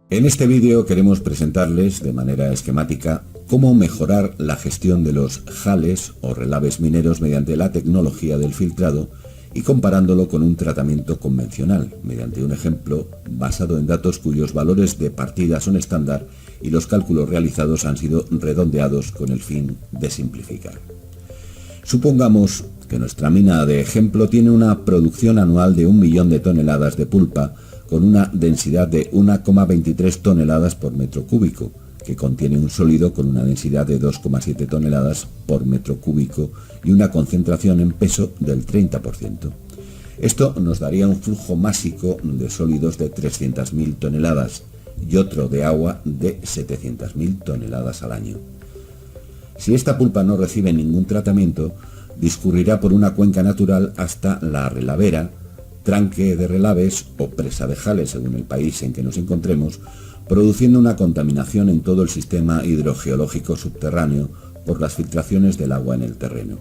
En este vídeo queremos presentarles de manera esquemática cómo mejorar la gestión de los jales o relaves mineros mediante la tecnología del filtrado y comparándolo con un tratamiento convencional, mediante un ejemplo basado en datos cuyos valores de partida son estándar y los cálculos realizados han sido redondeados con el fin de simplificar. Supongamos que nuestra mina de ejemplo tiene una producción anual de 1 millón de toneladas de pulpa con una densidad de 1,23 toneladas por metro cúbico, que contiene un sólido con una densidad de 2,7 toneladas por metro cúbico y una concentración en peso del 30%. Esto nos daría un flujo másico de sólidos de 300.000 toneladas y otro de agua de 700.000 toneladas al año. Si esta pulpa no recibe ningún tratamiento, discurrirá por una cuenca natural hasta la relavera, tranque de relaves o presa de jales según el país en que nos encontremos, produciendo una contaminación en todo el sistema hidrogeológico subterráneo por las filtraciones del agua en el terreno.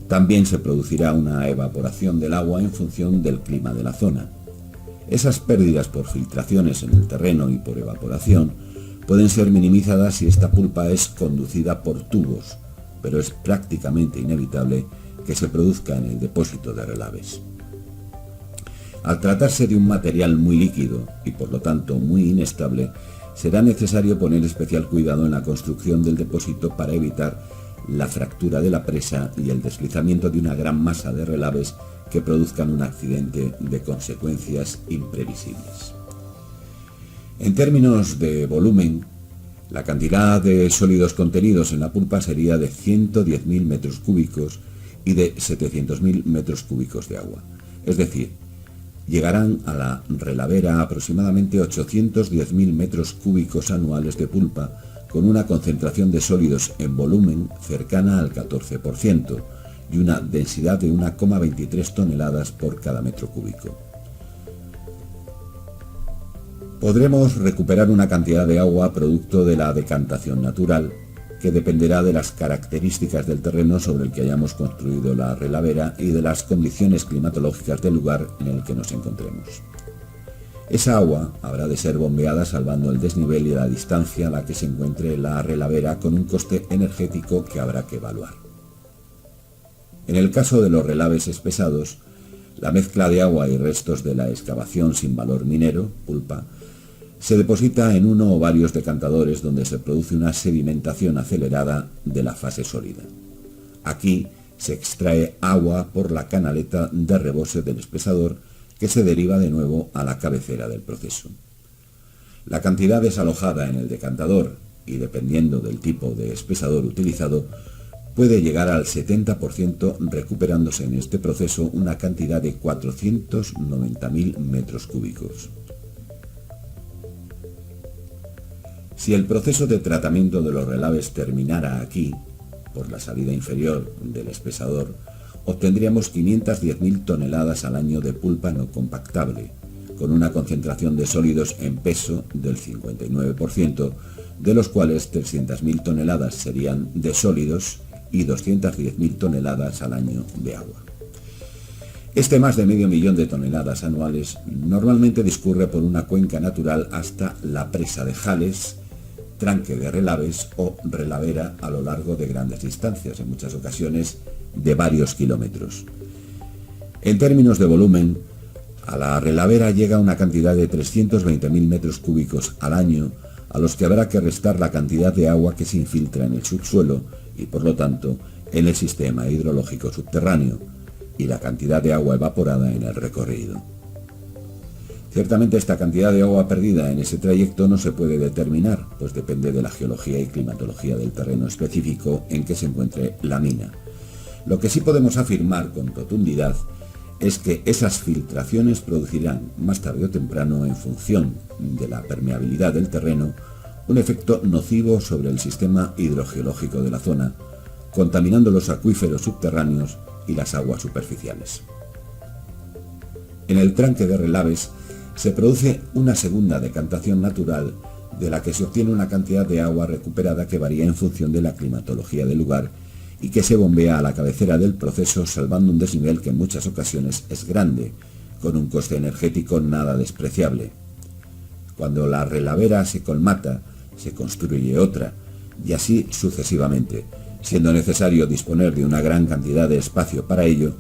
También se producirá una evaporación del agua en función del clima de la zona. Esas pérdidas por filtraciones en el terreno y por evaporación pueden ser minimizadas si esta pulpa es conducida por tubos, pero es prácticamente inevitable que se produzca en el depósito de relaves. Al tratarse de un material muy líquido y por lo tanto muy inestable, será necesario poner especial cuidado en la construcción del depósito para evitar la fractura de la presa y el deslizamiento de una gran masa de relaves que produzcan un accidente de consecuencias imprevisibles. En términos de volumen, la cantidad de sólidos contenidos en la pulpa sería de 110.000 metros cúbicos y de 700.000 metros cúbicos de agua. Es decir, llegarán a la relavera aproximadamente 810.000 metros cúbicos anuales de pulpa con una concentración de sólidos en volumen cercana al 14% y una densidad de 1,23 toneladas por cada metro cúbico. Podremos recuperar una cantidad de agua producto de la decantación natural, que dependerá de las características del terreno sobre el que hayamos construido la relavera y de las condiciones climatológicas del lugar en el que nos encontremos. Esa agua habrá de ser bombeada salvando el desnivel y la distancia a la que se encuentre la relavera con un coste energético que habrá que evaluar. En el caso de los relaves espesados, la mezcla de agua y restos de la excavación sin valor minero, pulpa, se deposita en uno o varios decantadores donde se produce una sedimentación acelerada de la fase sólida. Aquí se extrae agua por la canaleta de rebose del espesador que se deriva de nuevo a la cabecera del proceso. La cantidad desalojada en el decantador, y dependiendo del tipo de espesador utilizado, puede llegar al 70% recuperándose en este proceso una cantidad de 490.000 metros cúbicos. Si el proceso de tratamiento de los relaves terminara aquí, por la salida inferior del espesador, obtendríamos 510.000 toneladas al año de pulpa no compactable, con una concentración de sólidos en peso del 59%, de los cuales 300.000 toneladas serían de sólidos y 210.000 toneladas al año de agua. Este más de medio millón de toneladas anuales normalmente discurre por una cuenca natural hasta la presa de jales, tranque de relaves o relavera a lo largo de grandes distancias, en muchas ocasiones de varios kilómetros. En términos de volumen, a la relavera llega una cantidad de 320.000 metros cúbicos al año, a los que habrá que restar la cantidad de agua que se infiltra en el subsuelo y por lo tanto en el sistema hidrológico subterráneo, y la cantidad de agua evaporada en el recorrido. Ciertamente esta cantidad de agua perdida en ese trayecto no se puede determinar, pues depende de la geología y climatología del terreno específico en que se encuentre la mina. Lo que sí podemos afirmar con rotundidad es que esas filtraciones producirán, más tarde o temprano, en función de la permeabilidad del terreno, un efecto nocivo sobre el sistema hidrogeológico de la zona, contaminando los acuíferos subterráneos y las aguas superficiales. En el tranque de relaves se produce una segunda decantación natural de la que se obtiene una cantidad de agua recuperada que varía en función de la climatología del lugar y que se bombea a la cabecera del proceso salvando un desnivel que en muchas ocasiones es grande, con un coste energético nada despreciable. Cuando la relavera se colmata, se construye otra, y así sucesivamente, siendo necesario disponer de una gran cantidad de espacio para ello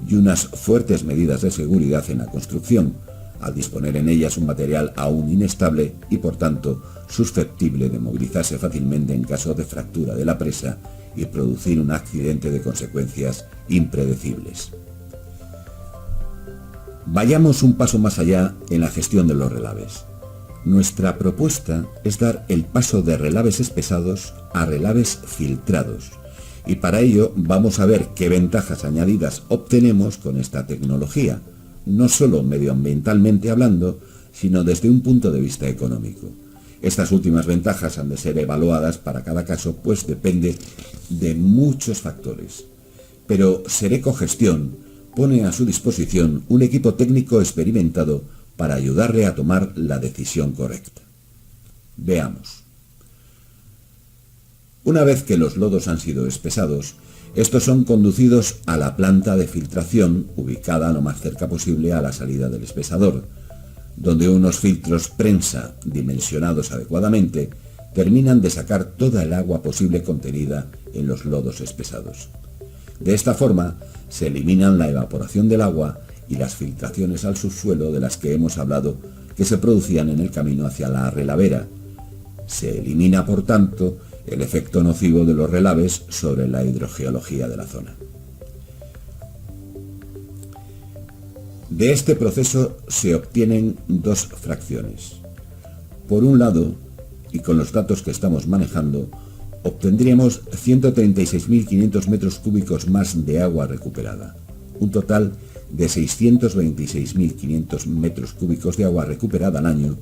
y unas fuertes medidas de seguridad en la construcción, al disponer en ellas un material aún inestable y por tanto susceptible de movilizarse fácilmente en caso de fractura de la presa y producir un accidente de consecuencias impredecibles. Vayamos un paso más allá en la gestión de los relaves. Nuestra propuesta es dar el paso de relaves espesados a relaves filtrados, y para ello vamos a ver qué ventajas añadidas obtenemos con esta tecnología, no solo medioambientalmente hablando, sino desde un punto de vista económico. Estas últimas ventajas han de ser evaluadas para cada caso, pues depende de muchos factores. Pero Sereco Gestión pone a su disposición un equipo técnico experimentado para ayudarle a tomar la decisión correcta. Veamos. Una vez que los lodos han sido espesados, estos son conducidos a la planta de filtración, ubicada lo más cerca posible a la salida del espesador, donde unos filtros prensa dimensionados adecuadamente terminan de sacar toda el agua posible contenida en los lodos espesados. De esta forma, se eliminan la evaporación del agua y las filtraciones al subsuelo de las que hemos hablado que se producían en el camino hacia la relavera. Se elimina, por tanto, el efecto nocivo de los relaves sobre la hidrogeología de la zona. De este proceso se obtienen dos fracciones. Por un lado, y con los datos que estamos manejando, obtendríamos 136.500 metros cúbicos más de agua recuperada, un total de 626.500 metros cúbicos de agua recuperada al año,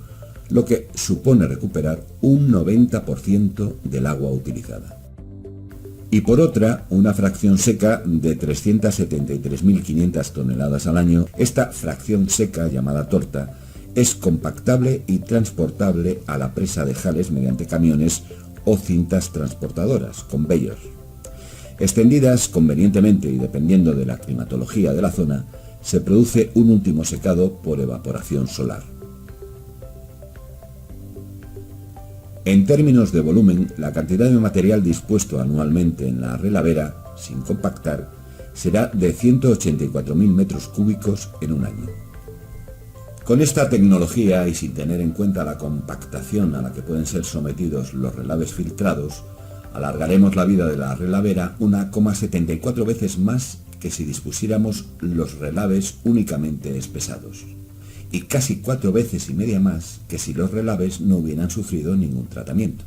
lo que supone recuperar un 90% del agua utilizada. Y por otra, una fracción seca de 373.500 toneladas al año. Esta fracción seca, llamada torta, es compactable y transportable a la presa de Jales mediante camiones o cintas transportadoras, conveyors. Extendidas convenientemente y dependiendo de la climatología de la zona, se produce un último secado por evaporación solar. En términos de volumen, la cantidad de material dispuesto anualmente en la relavera, sin compactar, será de 184.000 metros cúbicos en un año. Con esta tecnología y sin tener en cuenta la compactación a la que pueden ser sometidos los relaves filtrados, alargaremos la vida de la relavera 1,74 veces más que si dispusiéramos los relaves únicamente espesados, y casi 4 veces y media más que si los relaves no hubieran sufrido ningún tratamiento.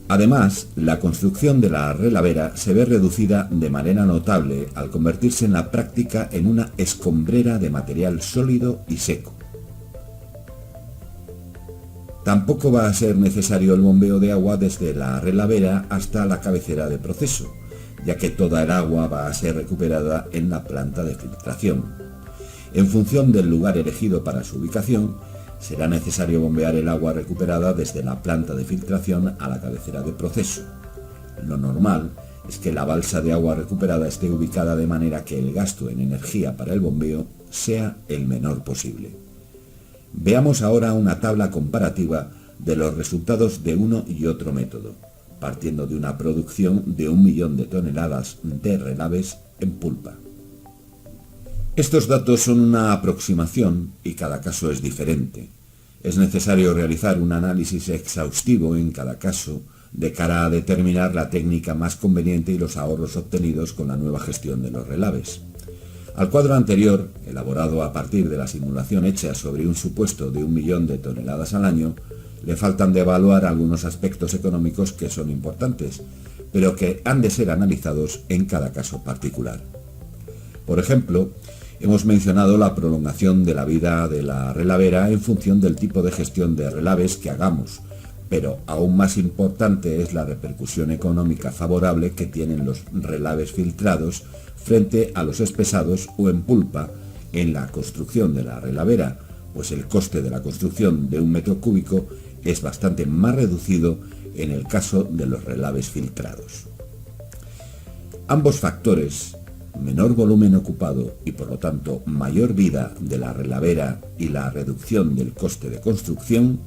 Además, la construcción de la relavera se ve reducida de manera notable al convertirse en la práctica en una escombrera de material sólido y seco. Tampoco va a ser necesario el bombeo de agua desde la relavera hasta la cabecera de proceso, ya que toda el agua va a ser recuperada en la planta de filtración. En función del lugar elegido para su ubicación, será necesario bombear el agua recuperada desde la planta de filtración a la cabecera de proceso. Lo normal es que la balsa de agua recuperada esté ubicada de manera que el gasto en energía para el bombeo sea el menor posible. Veamos ahora una tabla comparativa de los resultados de uno y otro método, partiendo de una producción de 1 millón de toneladas de relaves en pulpa. Estos datos son una aproximación y cada caso es diferente. Es necesario realizar un análisis exhaustivo en cada caso de cara a determinar la técnica más conveniente y los ahorros obtenidos con la nueva gestión de los relaves. Al cuadro anterior, elaborado a partir de la simulación hecha sobre un supuesto de 1 millón de toneladas al año, le faltan de evaluar algunos aspectos económicos que son importantes, pero que han de ser analizados en cada caso particular. Por ejemplo, hemos mencionado la prolongación de la vida de la relavera en función del tipo de gestión de relaves que hagamos, pero aún más importante es la repercusión económica favorable que tienen los relaves filtrados frente a los espesados o en pulpa en la construcción de la relavera, pues el coste de la construcción de 1 metro cúbico es bastante más reducido en el caso de los relaves filtrados. Ambos factores, menor volumen ocupado y por lo tanto mayor vida de la relavera y la reducción del coste de construcción,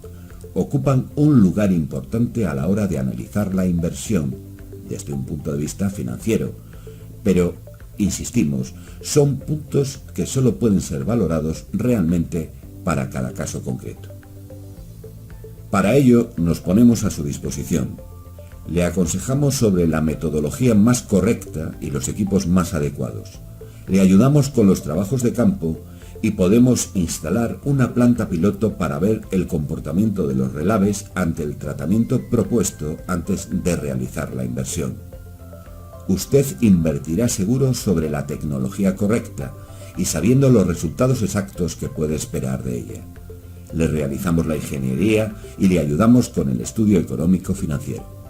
ocupan un lugar importante a la hora de analizar la inversión desde un punto de vista financiero, pero, insistimos, son puntos que solo pueden ser valorados realmente para cada caso concreto. Para ello nos ponemos a su disposición. Le aconsejamos sobre la metodología más correcta y los equipos más adecuados. Le ayudamos con los trabajos de campo y podemos instalar una planta piloto para ver el comportamiento de los relaves ante el tratamiento propuesto antes de realizar la inversión. Usted invertirá seguro sobre la tecnología correcta y sabiendo los resultados exactos que puede esperar de ella. Le realizamos la ingeniería y le ayudamos con el estudio económico financiero.